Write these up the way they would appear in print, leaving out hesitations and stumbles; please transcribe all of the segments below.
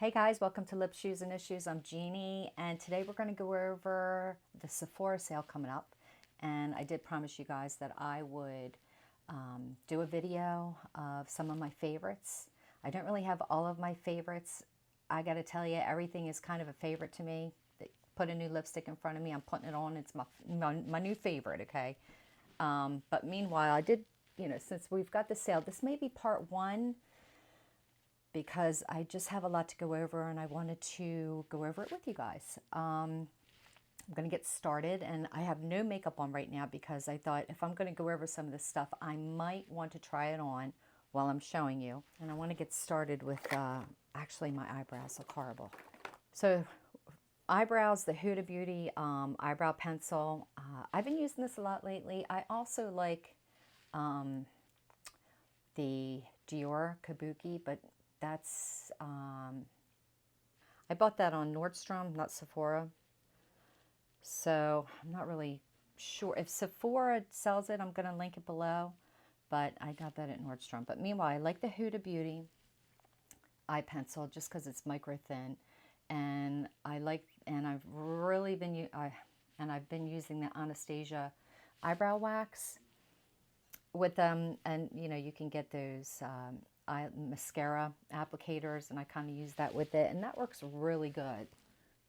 Hey guys, welcome to Lips, Shoes, and Issues. I'm Jeannie, and today we're going to go over the Sephora sale coming up. And I did promise you guys that I would do a video of some of my favorites. I don't really have all of my favorites. I got to tell you, everything is kind of a favorite to me. Put a new lipstick in front of me, I'm putting it on. It's my new favorite, okay? But meanwhile, I did, since we've got the sale, this may be part one, because I just have a lot to go over and I wanted to go over it with you guys. I'm going to get started, and I have no makeup on right now because I thought if I'm going to go over some of this stuff, I might want to try it on while I'm showing you. And I want to get started with, actually my eyebrows look horrible. So eyebrows, the Huda Beauty eyebrow pencil. I've been using this a lot lately. I also like the Dior Kabuki, but that's, I bought that on Nordstrom, not Sephora. So I'm not really sure. If Sephora sells it, I'm going to link it below. But I got that at Nordstrom. But meanwhile, I like the Huda Beauty eye pencil just because it's micro thin. And I've really been, I've been using the Anastasia eyebrow wax with them. And, you can get those mascara applicators, and I kind of use that with it, and that works really good.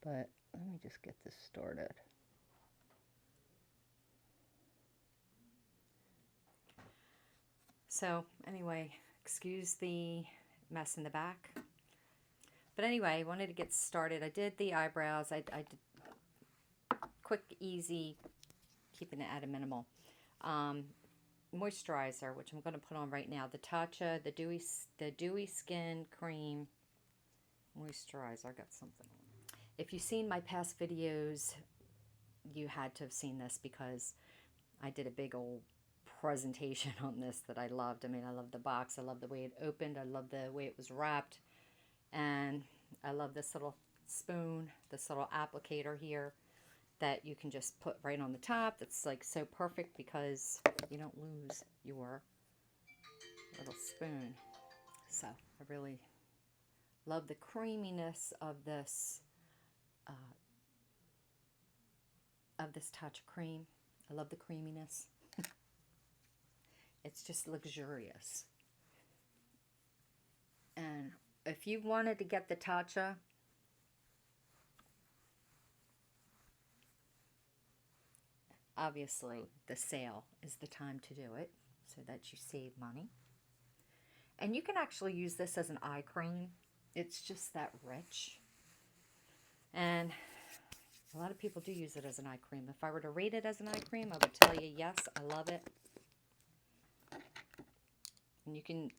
But let me just get this started. So anyway, excuse the mess in the back. But anyway, I wanted to get started. I did the eyebrows. I did quick, easy, keeping it at a minimal. Moisturizer, which I'm going to put on right now. The Tarte, the Dewy Skin Cream Moisturizer. I got something on. If you've seen my past videos, you had to have seen this because I did a big old presentation on this that I loved. I mean, I love the box. I love the way it opened. I love the way it was wrapped. And I love this little spoon, this little applicator here that you can just put right on the top. That's like so perfect because you don't lose your little spoon. So I really love the creaminess of this touch of cream. I love the creaminess. It's just luxurious. And if you wanted to get the Tarte, obviously the sale is the time to do it so that you save money. And you can actually use this as an eye cream. It's just that rich. And a lot of people do use it as an eye cream. If I were to rate it as an eye cream, I would tell you, yes, I love it. And you can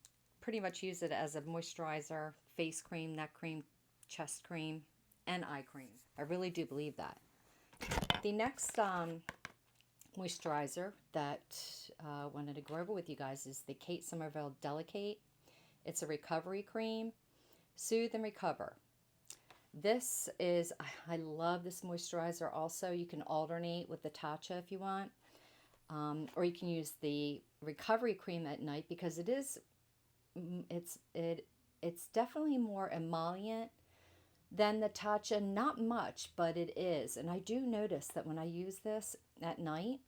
pretty much use it as a moisturizer, face cream, neck cream, chest cream, and eye cream. I really do believe that. The next moisturizer that I wanted to go over with you guys is the Kate Somerville Delicate. It's a recovery cream. Soothe and Recover. This is, I love this moisturizer also. You can alternate with the Tatcha if you want. Or you can use the recovery cream at night because it's definitely more emollient than the Tatcha. Not much, but it is. And I do notice that when I use this at night,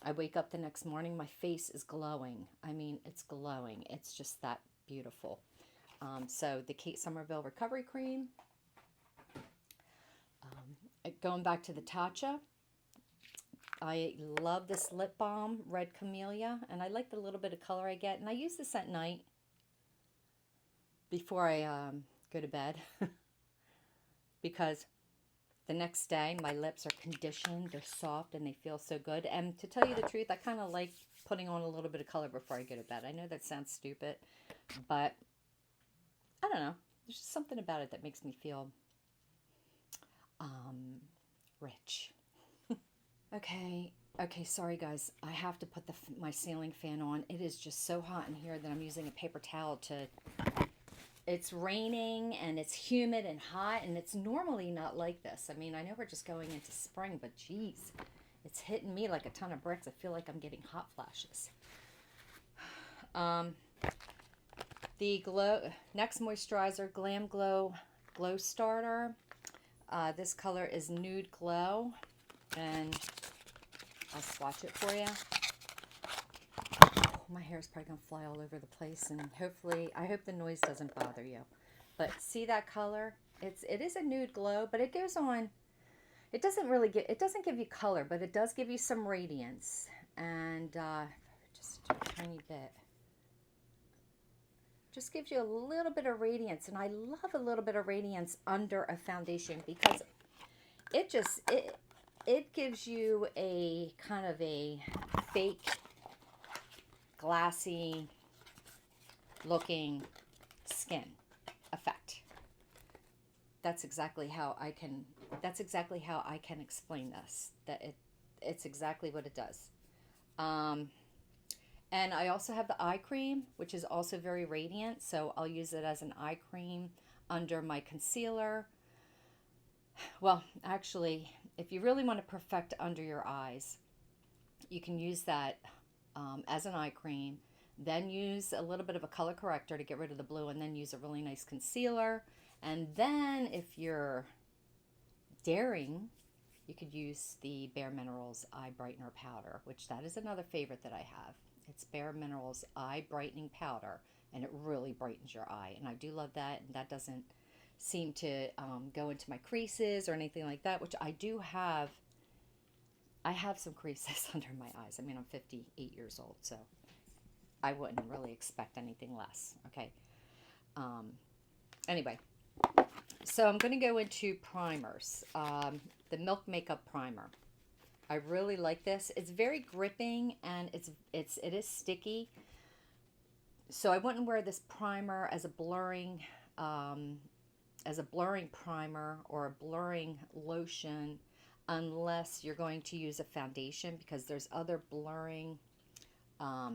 I wake up the next morning, my face is glowing. I mean, it's glowing. It's just that beautiful. So the Kate Somerville Recovery Cream. Going back to the Tatcha, I love this lip balm, Red Camellia, and I like the little bit of color I get. And I use this at night before I go to bed because the next day my lips are conditioned, they're soft, and they feel so good. And to tell you the truth, I kind of like putting on a little bit of color before I go to bed. I know that sounds stupid, but I don't know. There's just something about it that makes me feel rich. Okay, sorry guys. I have to put my ceiling fan on. It is just so hot in here that I'm using a paper towel to... It's raining and it's humid and hot, and it's normally not like this. I mean, I know we're just going into spring, but geez, it's hitting me like a ton of bricks. I feel like I'm getting hot flashes. The next moisturizer, Glam Glow glow starter. This color is Nude Glow, and I'll swatch it for you. Oh, my hair is probably going to fly all over the place, and hopefully, I hope the noise doesn't bother you. But see that color? It is a nude glow, but it goes on. It doesn't give you color, but it does give you some radiance, and just a tiny bit. Just gives you a little bit of radiance, and I love a little bit of radiance under a foundation because it gives you a kind of a fake glassy looking skin effect. That's exactly how I can explain this. It's exactly what it does. And I also have the eye cream, which is also very radiant. So I'll use it as an eye cream under my concealer. Well, actually, if you really want to perfect under your eyes, you can use that as an eye cream. Then use a little bit of a color corrector to get rid of the blue, and then use a really nice concealer. And then if you're daring, you could use the Bare Minerals Eye Brightener Powder, which that is another favorite that I have. It's Bare Minerals Eye Brightening Powder, and it really brightens your eye. And I do love that, and that doesn't seem to go into my creases or anything like that, which I do have. I have some creases under my eyes. I mean, I'm 58 years old, so I wouldn't really expect anything less, okay? Anyway, so I'm going to go into primers. The Milk Makeup Primer. I really like this. It's very gripping, and it is sticky. So I wouldn't wear this primer as a blurring primer or a blurring lotion unless you're going to use a foundation, because there's other blurring, I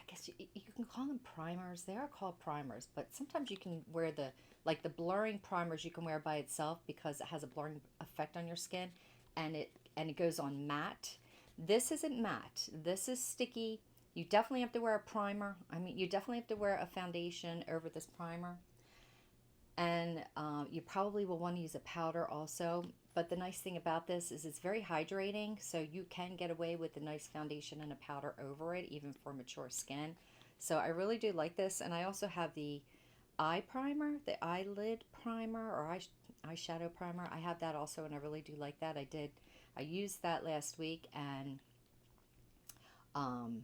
guess you can call them primers. They are called primers, but sometimes you can wear the blurring primers you can wear by itself because it has a blurring effect on your skin, and it goes on matte. This isn't matte. This is sticky. You definitely have to wear a primer. I mean, you definitely have to wear a foundation over this primer. And you probably will want to use a powder also. But the nice thing about this is it's very hydrating, so you can get away with a nice foundation and a powder over it, even for mature skin. So I really do like this. And I also have the eye primer, the eyelid primer or eyeshadow primer. I have that also, and I really do like that. I used that last week, and my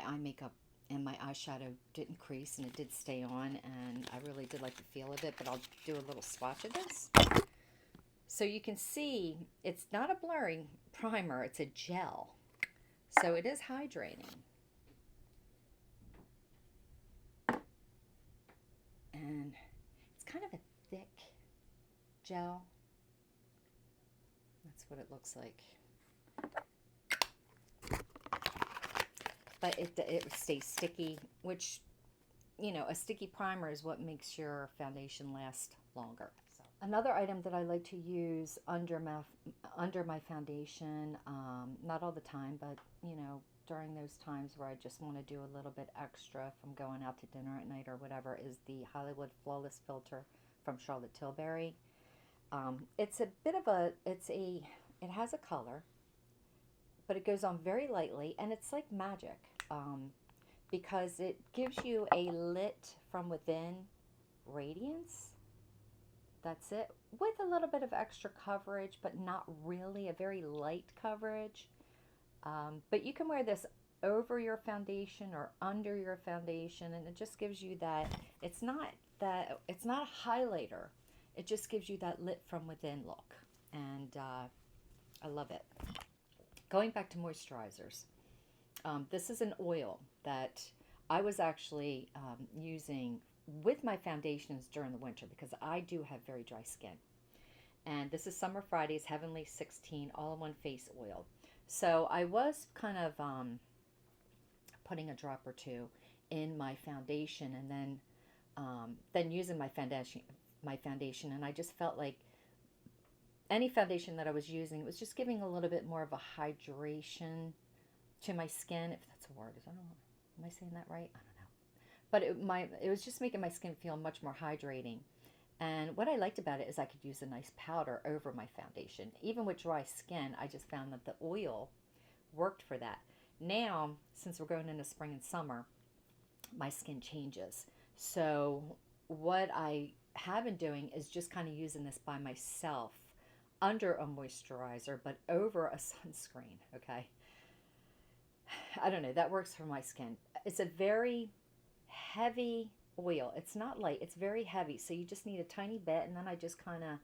eye makeup and my eyeshadow didn't crease, and it did stay on, and I really did like the feel of it. But I'll do a little swatch of this. So you can see it's not a blurring primer, it's a gel. So it is hydrating. And it's kind of a thick gel. That's what it looks like. But it stays sticky, which, you know, a sticky primer is what makes your foundation last longer. So another item that I like to use under my foundation, not all the time, but, you know, during those times where I just want to do a little bit extra if I'm going out to dinner at night or whatever, is the Hollywood Flawless Filter from Charlotte Tilbury. It's a bit of it has a color, but it goes on very lightly, and it's like magic, because it gives you a lit from within radiance. That's it, with a little bit of extra coverage, but not really, a very light coverage. But you can wear this over your foundation or under your foundation, and it just gives you that, it's not a highlighter. It just gives you that lit from within look, and I love it. Going back to moisturizers, this is an oil that I was actually using with my foundations during the winter because I do have very dry skin. And this is Summer Friday's Heavenly 16 All-in-One Face Oil. So I was kind of putting a drop or two in my foundation, and then using my foundation, and I just felt like any foundation that I was using, it was just giving a little bit more of a hydration to my skin, if that's a word. I don't know. Am I saying that right? I don't know. but it was just making my skin feel much more hydrating. And what I liked about it is I could use a nice powder over my foundation. Even with dry skin, I just found that the oil worked for that. Now, since we're going into spring and summer, my skin changes. So what I have been doing is just kind of using this by myself under a moisturizer, but over a sunscreen, okay? I don't know, that works for my skin. It's a very heavy oil. It's not light, it's very heavy. So you just need a tiny bit, and then I just kind of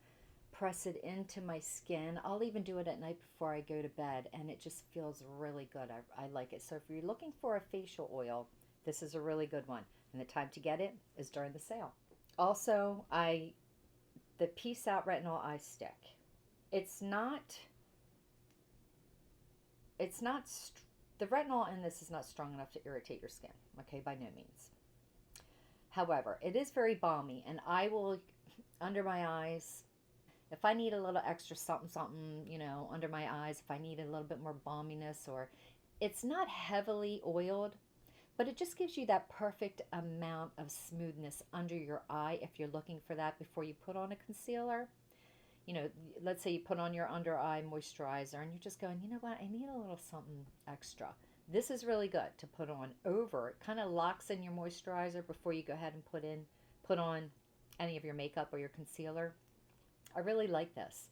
press it into my skin. I'll even do it at night before I go to bed, and it just feels really good. I like it. So if you're looking for a facial oil, this is a really good one. And the time to get it is during the sale. Also, the Peace Out Retinol Eye Stick. It's not, the retinol in this is not strong enough to irritate your skin, okay, by no means. However, it is very balmy, and I will, under my eyes, if I need a little extra something, something, you know, under my eyes, if I need a little bit more balminess, or it's not heavily oiled, but it just gives you that perfect amount of smoothness under your eye if you're looking for that before you put on a concealer. You know, let's say you put on your under eye moisturizer and you're just going, you know what, I need a little something extra. This is really good to put on over. It kind of locks in your moisturizer before you go ahead and put on any of your makeup or your concealer. I really like this.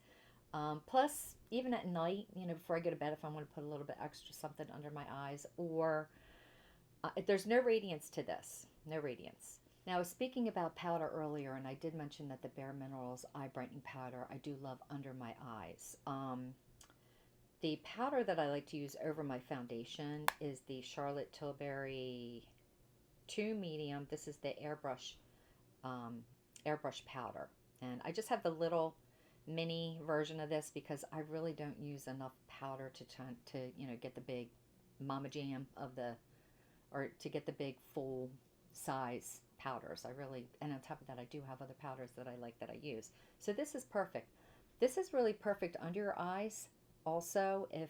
Plus, even at night, you know, before I go to bed, if I want to put a little bit extra something under my eyes, or there's no radiance to this, no radiance. Now, I was speaking about powder earlier, and I did mention that the Bare Minerals Eye Brightening Powder I do love under my eyes. The powder that I like to use over my foundation is the Charlotte Tilbury 2 Medium. This is the Airbrush Powder. And I just have the little mini version of this because I really don't use enough powder to you know, get the big Mama Jam of the, or to get the big full size powders. I really, and on top of that, I do have other powders that I like that I use. So this is perfect. This is really perfect under your eyes. Also, if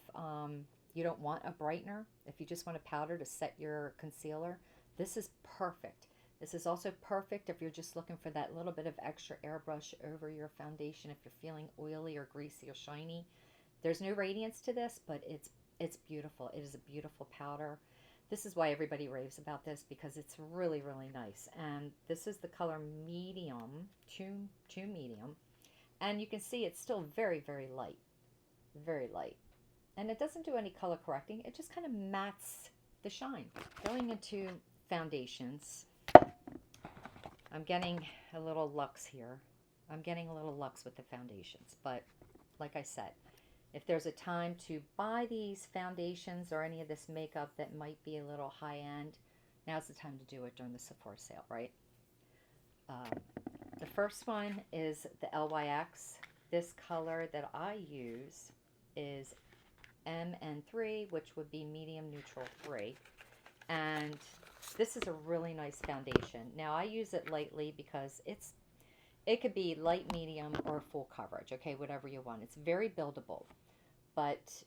you don't want a brightener, if you just want a powder to set your concealer, this is perfect. This is also perfect if you're just looking for that little bit of extra airbrush over your foundation if you're feeling oily or greasy or shiny. There's no radiance to this, but it's beautiful. It is a beautiful powder. This is why everybody raves about this, because it's really, really nice. And this is the color medium, 2 medium. And you can see it's still very, very light. Very light. And it doesn't do any color correcting. It just kind of mattes the shine. Going into foundations, I'm getting a little luxe here. I'm getting a little luxe with the foundations. But like I said, if there's a time to buy these foundations or any of this makeup that might be a little high end, now's the time to do it during the Sephora sale, right? The first one is the LYX. This color that I use is MN3, which would be medium neutral 3. And this is a really nice foundation. Now I use it lightly because it could be light, medium, or full coverage, okay, whatever you want. It's very buildable, but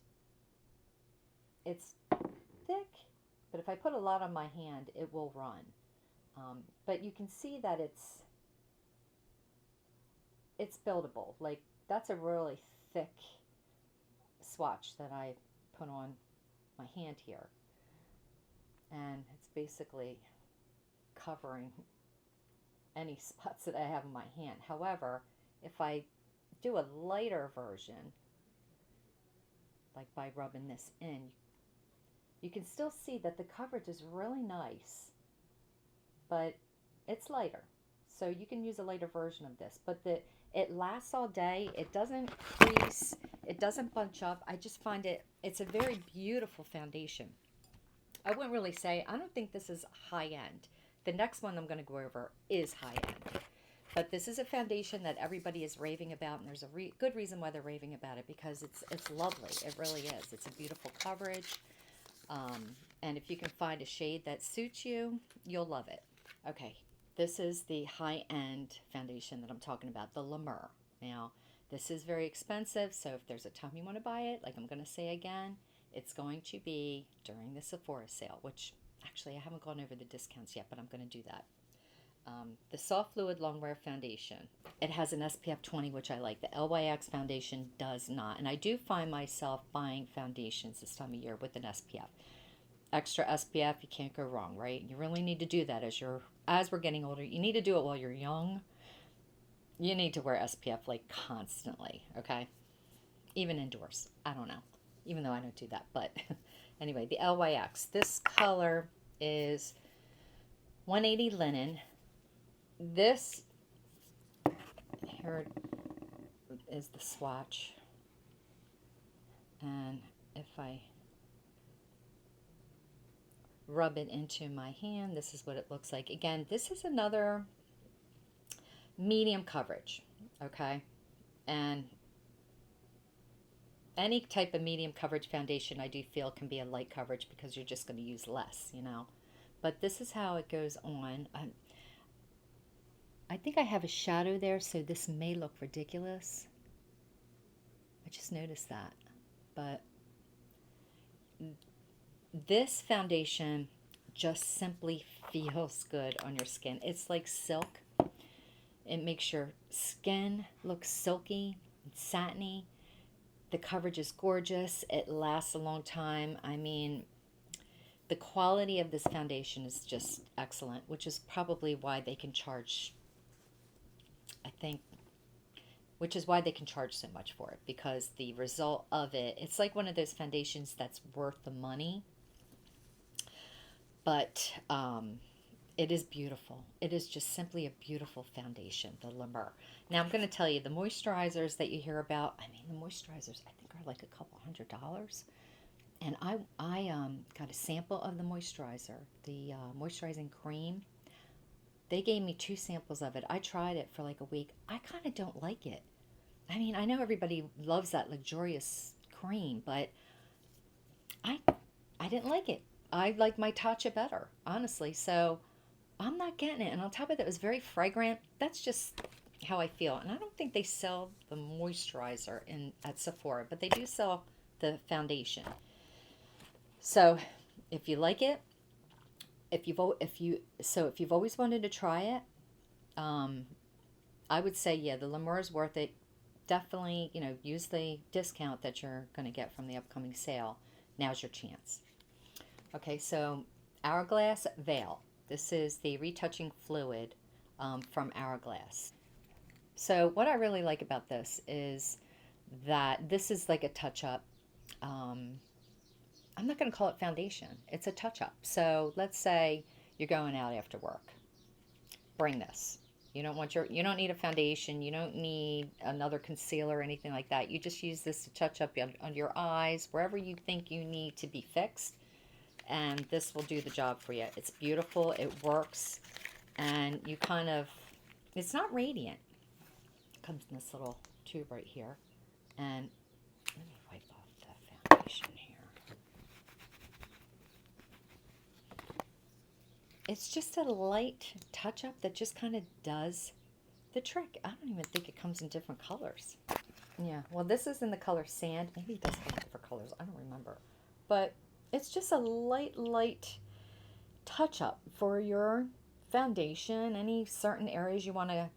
it's thick. But if I put a lot on my hand, it will run. But you can see that it's buildable. Like, that's a really thick swatch that I put on my hand here. And it's basically covering any spots that I have in my hand. However, if I do a lighter version, like by rubbing this in, you can still see that the coverage is really nice, but it's lighter. So you can use a lighter version of this, but it lasts all day. It doesn't crease. It doesn't bunch up. I just find it's a very beautiful foundation. I wouldn't really say, I don't think this is high end. The next one I'm going to go over is high end. But this is a foundation that everybody is raving about, and there's a good reason why they're raving about it, because it's lovely. It really is. It's a beautiful coverage. And if you can find a shade that suits you, you'll love it. Okay, this is the high-end foundation that I'm talking about, the La Mer. Now, this is very expensive, so if there's a time you want to buy it, like I'm going to say again, it's going to be during the Sephora sale, which Actually, I haven't gone over the discounts yet, but I'm going to do that. The Soft Fluid Longwear Foundation. It has an SPF 20, which I like. The LYX foundation does not. And I do find myself buying foundations this time of year with an SPF. Extra SPF, you can't go wrong, right? You really need to do that as we're getting older. You need to do it while you're young. You need to wear SPF like constantly, okay? Even indoors. I don't know. Even though I don't do that. But anyway, the LYX. This color is 180 Linen. This, here is the swatch. And if I rub it into my hand, this is what it looks like. Again, this is another medium coverage, okay? And any type of medium coverage foundation I do feel can be a light coverage because you're just going to use less, you know. But this is how it goes on. I think I have a shadow there, so this may look ridiculous. I just noticed that. But this foundation just simply feels good on your skin. It's like silk. It makes your skin look silky and satiny. The coverage is gorgeous. It lasts a long time. I mean, the quality of this foundation is just excellent, which is probably why they can charge, I think, which is why they can charge so much for it, because the result of it, it's like one of those foundations that's worth the money, but it is beautiful. It is just simply a beautiful foundation, the La Mer. Now I'm going to tell you, the moisturizers that you hear about, I mean, the moisturizers I think are like a couple $100. And I got a sample of the moisturizer, the Moisturizing Cream. They gave me 2 samples of it. I tried it for like a week. I kind of don't like it. I mean, I know everybody loves that luxurious cream, but I didn't like it. I like my Tatcha better, honestly. So I'm not getting it. And on top of that, it was very fragrant. That's just how I feel. And I don't think they sell the moisturizer at Sephora, but they do sell the foundation. So if you like it, if you've always wanted to try it, I would say, yeah, the La Mer is worth it. Definitely, you know, use the discount that you're going to get from the upcoming sale. Now's your chance. Okay, so Hourglass Veil. This is the retouching fluid from Hourglass. So what I really like about this is that this is like a touch-up. I'm not going to call it foundation. It's a touch-up. So let's say you're going out after work. Bring this. You don't need a foundation. You don't need another concealer or anything like that. You just use this to touch up under your eyes, wherever you think you need to be fixed. And this will do the job for you. It's beautiful. It works. And you kind of, it's not radiant. It comes in this little tube right here. And let me wipe off the foundation here. It's just a light touch-up that just kind of does the trick. I don't even think it comes in different colors. Yeah, well, this is in the color Sand. Maybe it does come in different colors. I don't remember. But it's just a light touch-up for your foundation, any certain areas you want to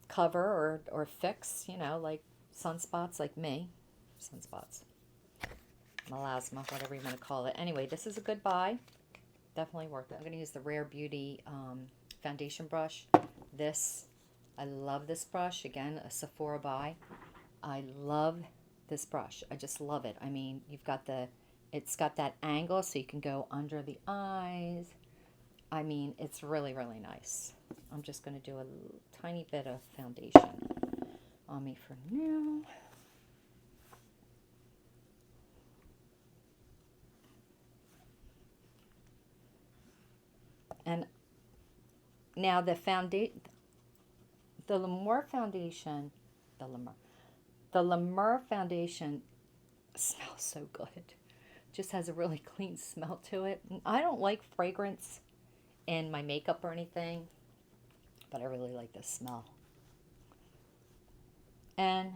cover or fix, you know, like sunspots like me. Sunspots. Melasma, whatever you want to call it. Anyway, this is a good buy. Definitely worth it. I'm going to use the Rare Beauty foundation brush. I love this brush. Again, a Sephora buy. I love this brush. I just love it. I mean, it's got that angle so you can go under the eyes. I mean, it's really, really nice. I'm just going to do a tiny bit of foundation on me for now. And now the La Mer foundation smells so good. Just has a really clean smell to it. I don't like fragrance in my makeup or anything, but I really like the smell. And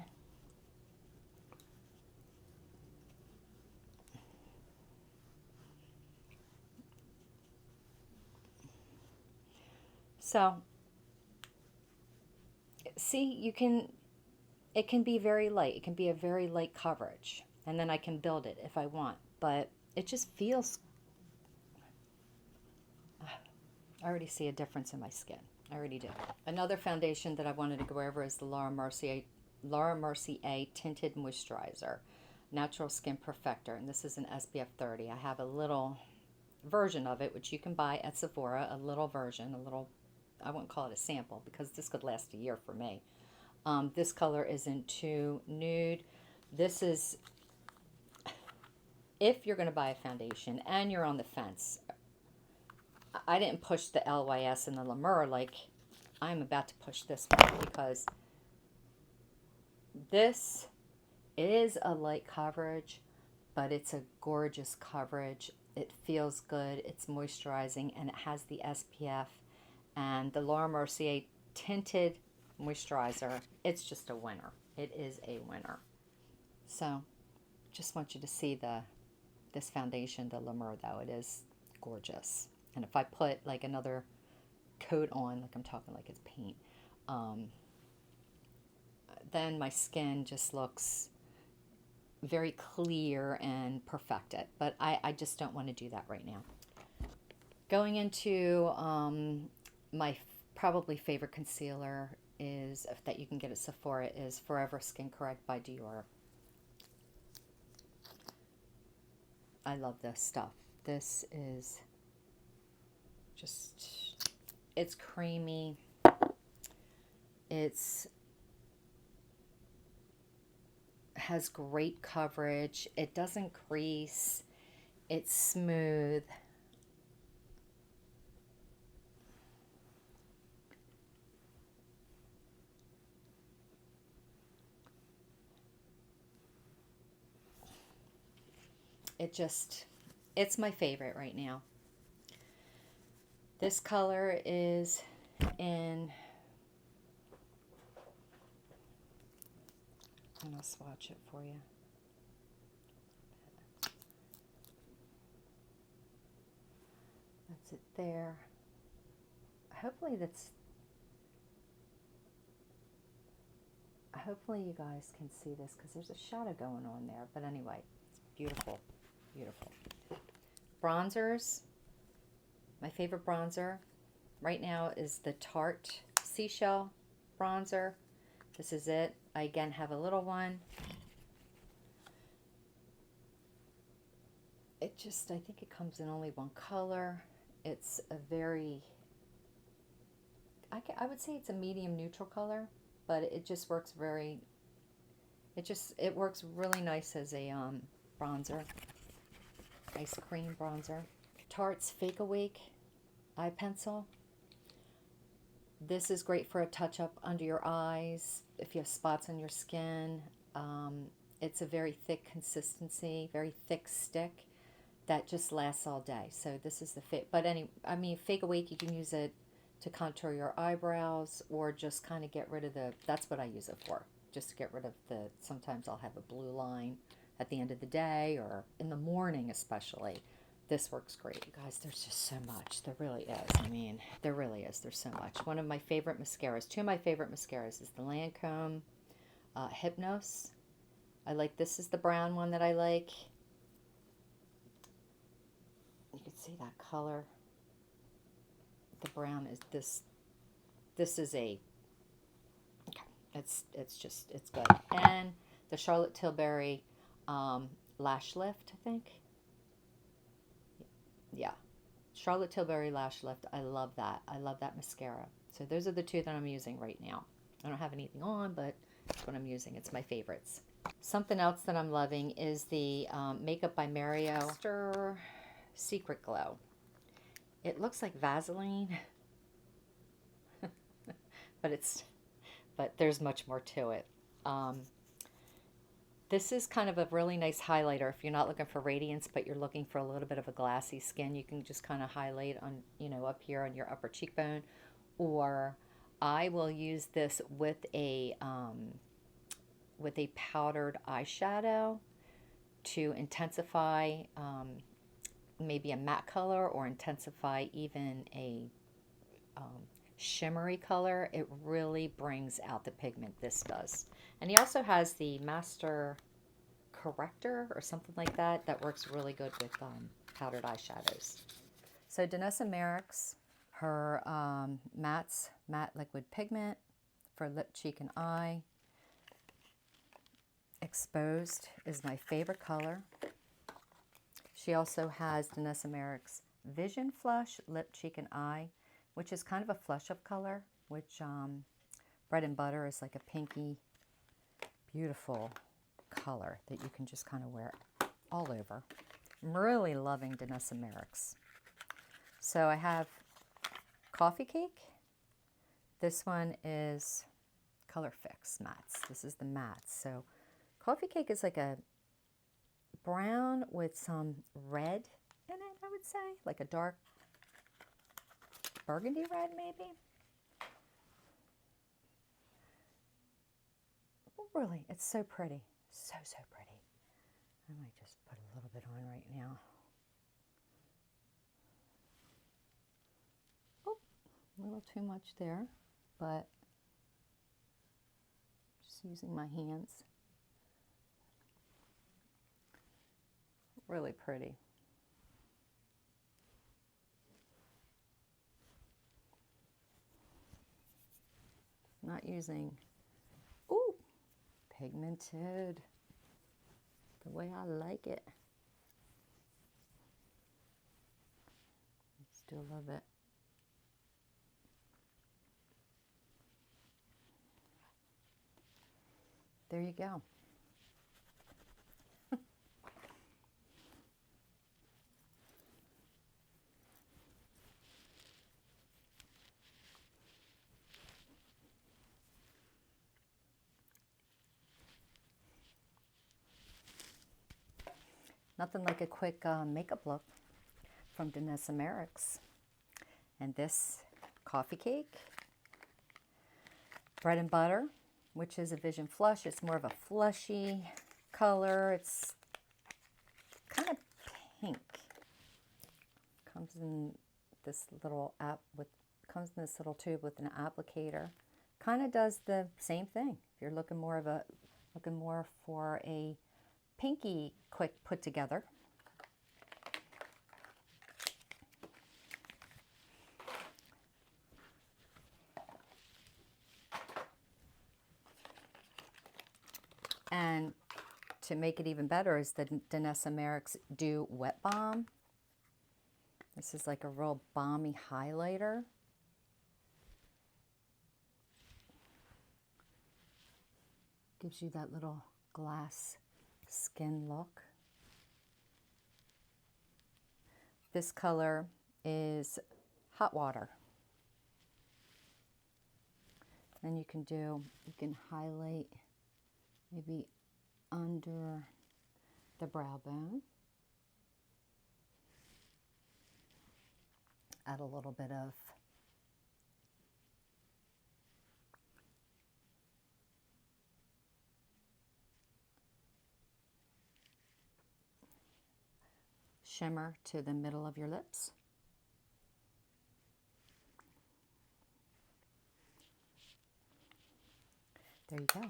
So, see, it can be very light. It can be a very light coverage. And then I can build it if I want. But it just feels, I already see a difference in my skin. I already do. Another foundation that I wanted to go over is the Laura Mercier Tinted Moisturizer. Natural Skin Perfector. And this is an SPF 30. I have a little version of it, which you can buy at Sephora. A little version, I wouldn't call it a sample because this could last a year for me. This color isn't too nude. This is, if you're going to buy a foundation and you're on the fence, I didn't push the LYS and the Lamur like I'm about to push this one, because this is a light coverage, but it's a gorgeous coverage. It feels good, it's moisturizing, and it has the SPF. And the Laura Mercier Tinted Moisturizer, it's just a winner. It is a winner. So, just want you to see this foundation, the Lamur, though. It is gorgeous. And if I put like another coat on, like I'm talking like it's paint, then my skin just looks very clear and perfected. But I just don't want to do that right now. Going into my probably favorite concealer is, that you can get at Sephora, is Forever Skin Correct by Dior. I love this stuff. This is just, it's creamy. It's has great coverage. It doesn't crease. It's smooth. It's my favorite right now. This color is in, and I'll swatch it for you. That's it there. Hopefully you guys can see this, because there's a shadow going on there. But anyway, it's beautiful, beautiful. Bronzers. My favorite bronzer right now is the Tarte Seashell bronzer. This is it. I again have a little one. I think it comes in only one color. It's a very, I would say it's a medium neutral color, but it just works very, it works really nice as a bronzer, ice cream bronzer. Tarte's Fake Awake eye pencil. This is great for a touch-up under your eyes if you have spots on your skin. It's a very thick consistency, very thick stick that just lasts all day. So this is the fit. But Fake Awake, you can use it to contour your eyebrows, or just kind of get rid of that's what I use it for. Just to get rid of sometimes I'll have a blue line at the end of the day, or in the morning especially. This works great. Guys, there's just so much. There really is. There really is. There's so much. One of my favorite mascaras, two of my favorite mascaras, is the Lancome Hypnos. This is the brown one that I like. You can see that color. The brown is this. This is a, okay, it's good. And the Charlotte Tilbury Lash Lift, I think. Yeah, Charlotte Tilbury Lash Lift. I love that. I love that mascara. So those are the two that I'm using right now. I don't have anything on, but that's what I'm using. It's my favorites. Something else that I'm loving is the Makeup by Mercier Secret Glow. It looks like Vaseline, but there's much more to it. This is kind of a really nice highlighter if you're not looking for radiance, but you're looking for a little bit of a glassy skin. You can just kind of highlight on, up here on your upper cheekbone. Or I will use this with a powdered eyeshadow to intensify maybe a matte color, or intensify even a shimmery color. It really brings out the pigment, this does. And he also has the Master Corrector or something like that. That works really good with powdered eyeshadows. So Danessa Merrick's, her matte liquid pigment for lip, cheek, and eye. Exposed is my favorite color. She also has Danessa Merrick's Vision Flush Lip, Cheek, and Eye, which is kind of a flush-up color, which Bread and Butter is like a pinky, beautiful color that you can just kind of wear all over. I'm really loving Danessa Merrick's. So I have Coffee Cake. This one is Color Fix Mattes. This is the mattes. So Coffee Cake is like a brown with some red in it, I would say. Like a dark burgundy red, maybe. Really, it's so pretty. So, so pretty. I might just put a little bit on right now. Oh, a little too much there, but just using my hands. Really pretty. Not using, ooh, pigmented, the way I like it. Still love it. There you go. Nothing like a quick makeup look from Danessa Merrick's. And this Coffee Cake, Bread and Butter, which is a Vision Flush. It's more of a flushy color. It's kind of pink. Comes in this little comes in this little tube with an applicator. Kind of does the same thing. If you're looking more for a pinky quick put together. And to make it even better is the Danessa Merrick's Dew Wet Balm. This is like a real balmy highlighter. Gives you that little glass skin look. This color is Hot Water. And you can highlight maybe under the brow bone. Add a little bit of shimmer to the middle of your lips. There you go.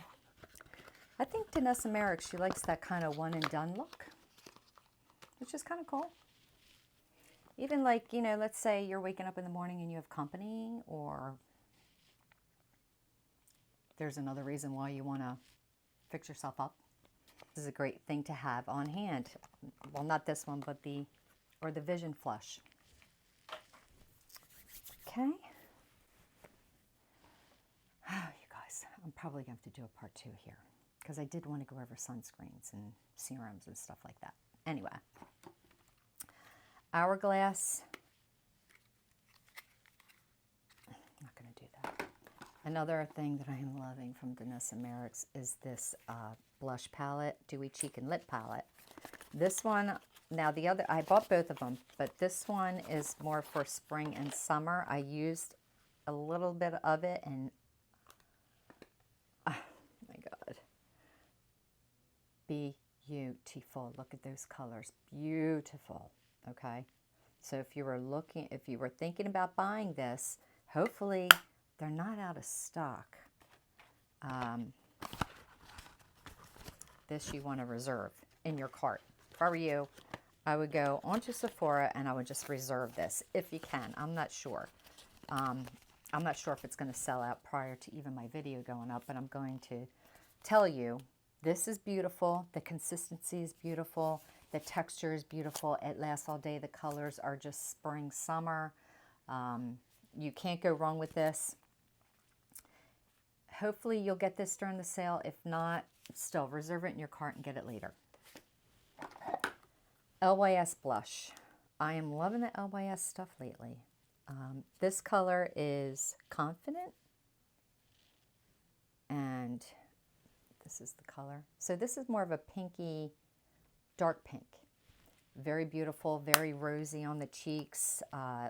I think Danessa Merrick, she likes that kind of one and done look, which is kind of cool. Even like, you know, let's say you're waking up in the morning and you have company, or there's another reason why you want to fix yourself up. This is a great thing to have on hand. Well, not this one, but the Vision Flush. Okay. Oh, you guys, I'm probably going to have to do a part 2 here, because I did want to go over sunscreens and serums and stuff like that. Anyway, Hourglass. I'm not going to do that. Another thing that I am loving from Danessa Merrick's is this blush palette, Dewy Cheek and Lip palette. This one, now the other, I bought both of them, but this one is more for spring and summer. I used a little bit of it, and oh my God, beautiful. Look at those colors, beautiful. Okay, so if you were thinking about buying this, Hopefully they're not out of stock. This you want to reserve in your cart. If I were you, I would go onto Sephora and I would just reserve this if you can. I'm not sure. I'm not sure if it's going to sell out prior to even my video going up, but I'm going to tell you this is beautiful. The consistency is beautiful. The texture is beautiful. It lasts all day. The colors are just spring, summer. You can't go wrong with this. Hopefully you'll get this during the sale. If not, still reserve it in your cart and get it later. LYS blush. I am loving the LYS stuff lately. This color is Confident. And this is the color. So this is more of a pinky, dark pink. Very beautiful, very rosy on the cheeks.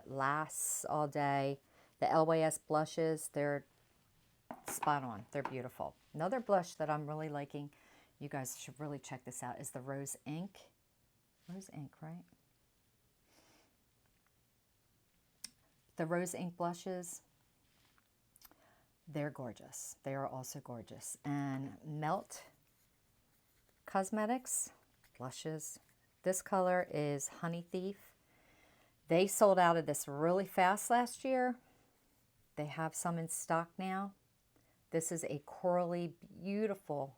Lasts all day. The LYS blushes, they're spot on. They're beautiful. Another blush that I'm really liking, you guys should really check this out, is the Rose Ink. Rose Ink, right? The Rose Ink blushes, they're gorgeous. They are also gorgeous. And Melt Cosmetics blushes. This color is Honey Thief. They sold out of this really fast last year. They have some in stock now. This is a corally, beautiful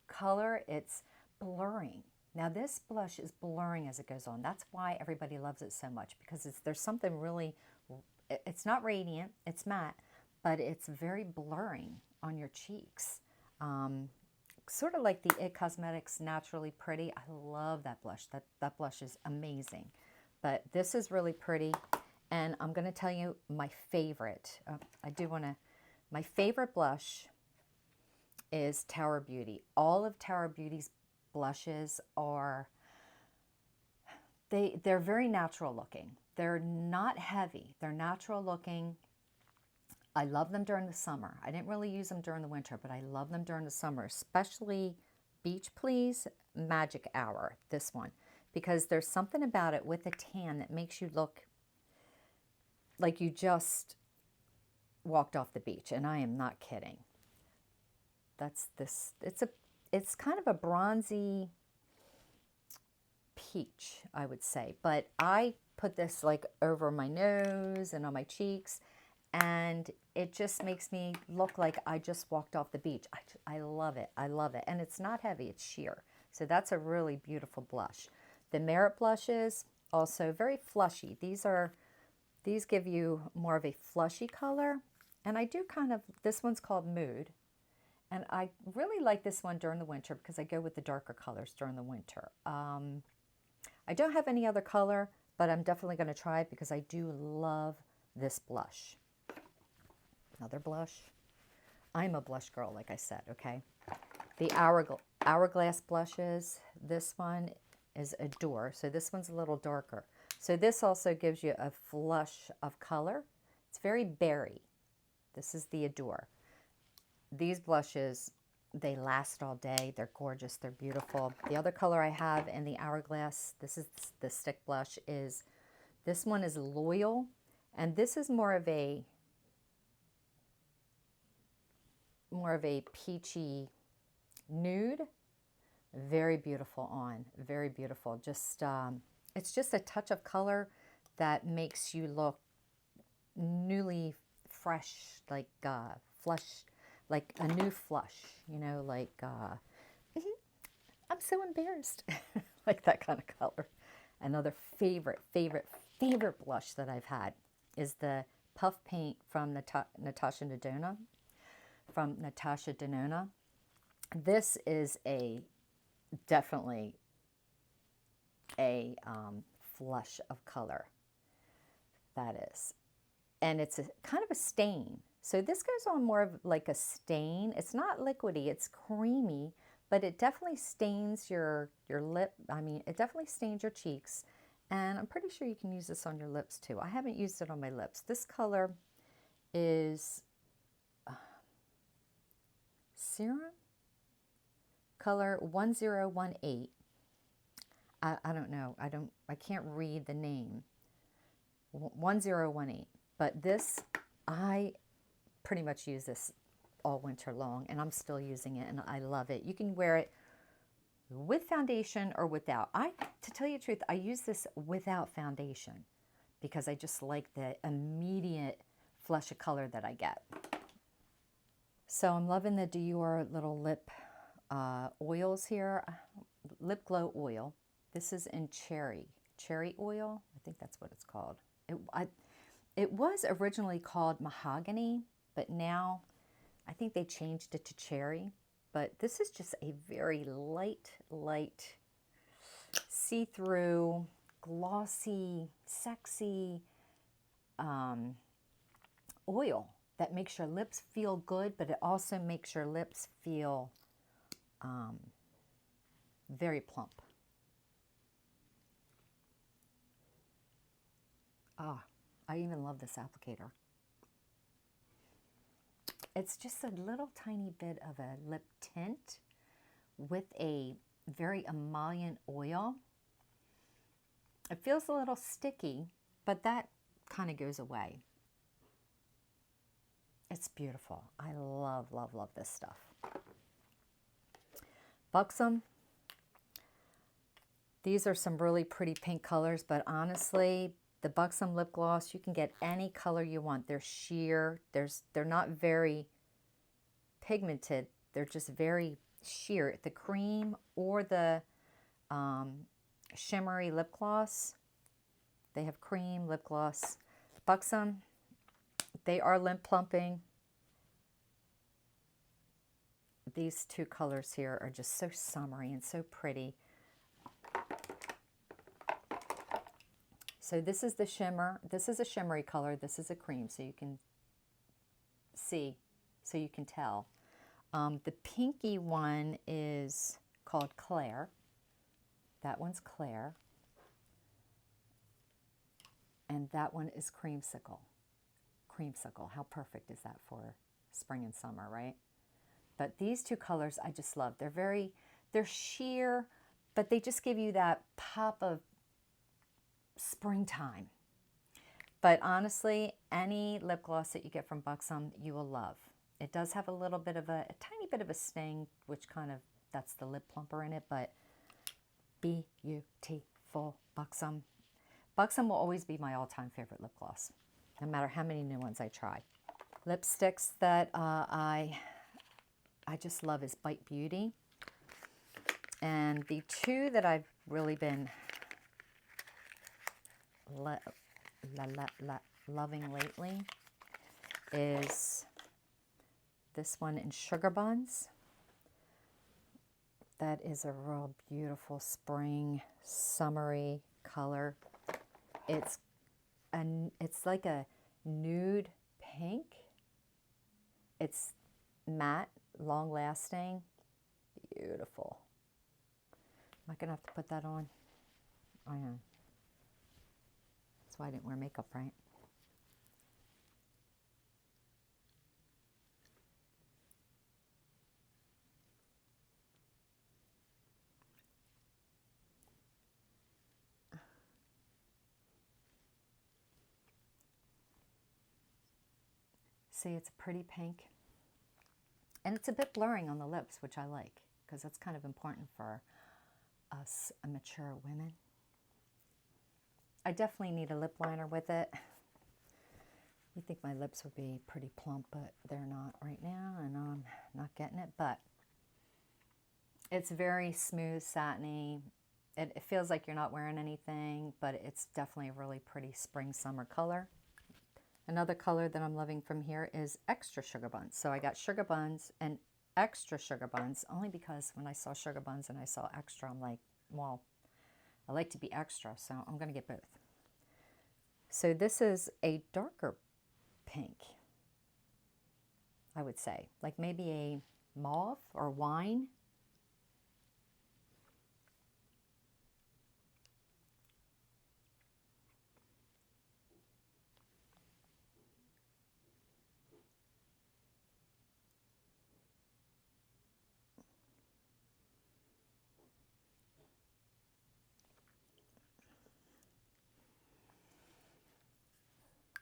color. It's blurring. Now this blush is blurring as it goes on. That's why everybody loves it so much, because there's something really, it's not radiant, it's matte, but it's very blurring on your cheeks. Sort of like the IT Cosmetics Naturally Pretty. I love that blush. That blush is amazing. But this is really pretty. And I'm going to tell you my favorite. My favorite blush is Tower Beauty. All of Tower Beauty's blushes are, they're very natural looking. They're not heavy. They're natural looking. I love them during the summer. I didn't really use them during the winter, but I love them during the summer, especially Beach Please Magic Hour, this one, because there's something about it with a tan that makes you look like you just walked off the beach, and I am not kidding. That's this. It's kind of a bronzy peach, I would say, but I put this like over my nose and on my cheeks, and it just makes me look like I just walked off the beach. I love it. I love it. And it's not heavy. It's sheer. So that's a really beautiful blush. The Merit blushes, also very flushy. These give you more of a flushy color. And I do this one's called Mood. And I really like this one during the winter because I go with the darker colors during the winter. I don't have any other color, but I'm definitely going to try it because I do love this blush. Another blush. I'm a blush girl, like I said, okay? The Hourglass blushes. This one is Adore. So this one's a little darker. So this also gives you a flush of color. It's very berry. This is the Adore. These blushes, they last all day. They're gorgeous. They're beautiful. The other color I have in the Hourglass, this is the stick blush, this one is Loyal. And this is more of a peachy nude. Very beautiful on. Very beautiful. Just it's just a touch of color that makes you look newly fresh, like flush, like a new flush, you know, like I'm so embarrassed. Like that kind of color. Another favorite blush that I've had is the Puff Paint from Natasha Denona. This is definitely a flush of color. That is. And it's kind of a stain. So this goes on more of like a stain. It's not liquidy, it's creamy, but it definitely stains your lip. I mean, it definitely stains your cheeks. And I'm pretty sure you can use this on your lips too. I haven't used it on my lips. This color is Serum color 1018. I don't know. I can't read the name. 1018. But this I pretty much use this all winter long, and I'm still using it, and I love it. You can wear it with foundation or without. To tell you the truth, I use this without foundation because I just like the immediate flush of color that I get. So I'm loving the Dior little lip oils here. Lip glow oil. This is in cherry oil. I think that's what it's called. It was originally called mahogany, but now I think they changed it to cherry. But this is just a very light, see-through, glossy, sexy oil that makes your lips feel good, but it also makes your lips feel very plump. Ah, I even love this applicator. It's just a little tiny bit of a lip tint with a very emollient oil. It feels a little sticky, but that kind of goes away. It's beautiful. I love, love, love this stuff. Buxom. These are some really pretty pink colors, but honestly, the Buxom lip gloss, you can get any color you want. They're sheer. They're not very pigmented. They're just very sheer. The cream or the shimmery lip gloss. They have cream, lip gloss. Buxom, they are lip plumping. These two colors here are just so summery and so pretty. So this is the shimmer. This is a shimmery color. This is a cream, so you can see, so you can tell. The pinky one is called Claire. That one's Claire. And that one is Creamsicle. Creamsicle. How perfect is that for spring and summer, right? But these two colors I just love. They're sheer, but they just give you that pop of springtime. But honestly, any lip gloss that you get from Buxom, you will love. It does have a little bit of a tiny bit of a sting, which kind of, that's the lip plumper in it, but beautiful Buxom. Buxom will always be my all-time favorite lip gloss, no matter how many new ones I try. Lipsticks that I just love is Bite Beauty. And the two that I've really been loving lately is this one in Sugar Buns. That is a real beautiful spring, summery color. It's like a nude pink. It's matte, long lasting, beautiful. Am I gonna have to put that on? I am. That's why I didn't wear makeup, right? See, it's a pretty pink. And it's a bit blurring on the lips, which I like, because that's kind of important for us mature women. I definitely need a lip liner with it. You think my lips would be pretty plump, but they're not right now, and I'm not getting it. But it's very smooth, satiny. It feels like you're not wearing anything, but it's definitely a really pretty spring, summer color. Another color that I'm loving from here is Extra Sugar Buns. So I got Sugar Buns and Extra Sugar Buns, only because when I saw Sugar Buns and I saw Extra, I'm like, well, I like to be extra, so I'm going to get both. So this is a darker pink, I would say, like maybe a mauve or wine.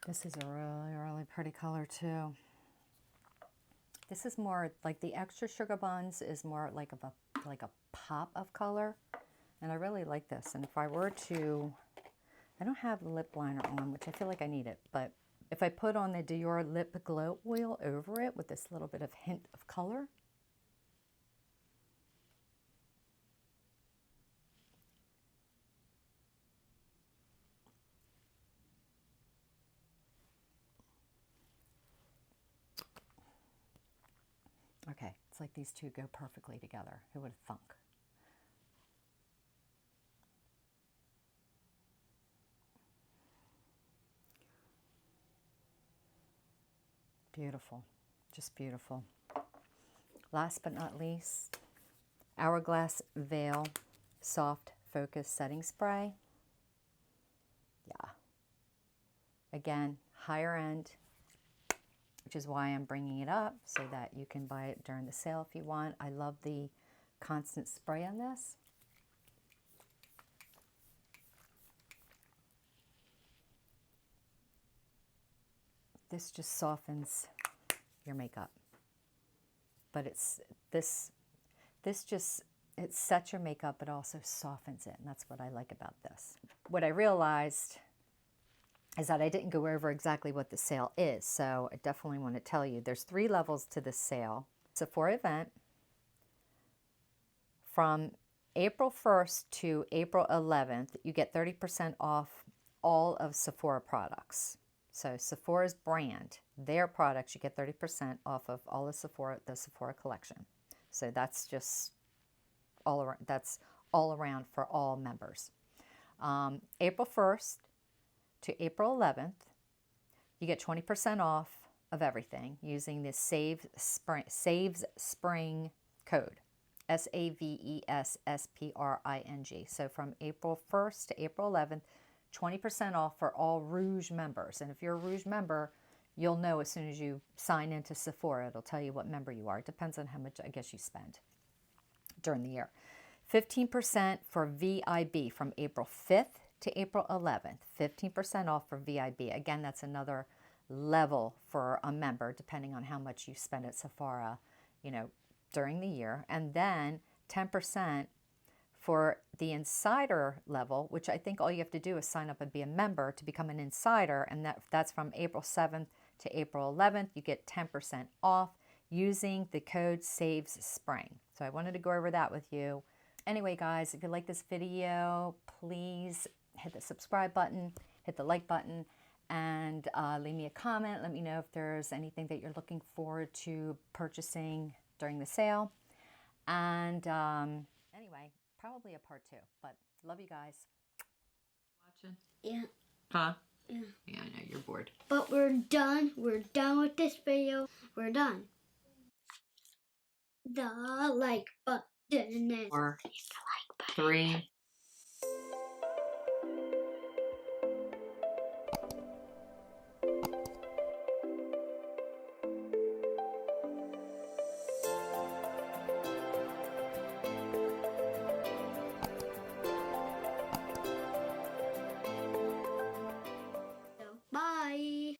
This is a really, really pretty color too. This is more like the extra sugar buns is more like a pop of color, and I really like this. And if I were to, I don't have lip liner on, which I feel like I need it, but if I put on the Dior Lip Glow Oil over it with this little bit of hint of color, okay, it's like these two go perfectly together. Who would have thunk? Beautiful, just beautiful. Last but not least, Hourglass Veil Soft Focus Setting Spray. Yeah. Again, higher end, which is why I'm bringing it up so that you can buy it during the sale if you want. I love the constant spray on this. This just softens your makeup. But it's this just, it sets your makeup but also softens it, and that's what I like about this. What I realized is that I didn't go over exactly what the sale is, so I definitely want to tell you. There's 3 levels to this sale. Sephora event from April 1st to April 11th, you get 30% off all of Sephora products. So Sephora's brand, their products, you get 30% off of all of Sephora, the Sephora collection. So that's just all around, that's all around for all members. April 1st to April 11th, you get 20% off of everything using this Saves Spring code. SAVESSPRING. So from April 1st to April 11th, 20% off for all Rouge members. And if you're a Rouge member, you'll know as soon as you sign into Sephora. It'll tell you what member you are. It depends on how much, I guess, you spend during the year. 15% for VIB from April 5th to April 11th. 15% off for VIB. Again, that's another level for a member, depending on how much you spend at Sephora, you know, during the year. And then 10% for the insider level, which I think all you have to do is sign up and be a member to become an insider, and that's from April 7th to April 11th. You get 10% off using the code SAVESSPRING. So I wanted to go over that with you. Anyway, guys, if you like this video, please hit the subscribe button, hit the like button, and leave me a comment. Let me know if there's anything that you're looking forward to purchasing during the sale. And anyway, probably a part 2, but love you guys. Watching? Yeah. Huh? Yeah. Yeah, I know, you're bored. But we're done. We're done with this video. We're done. The like button. 4, 3,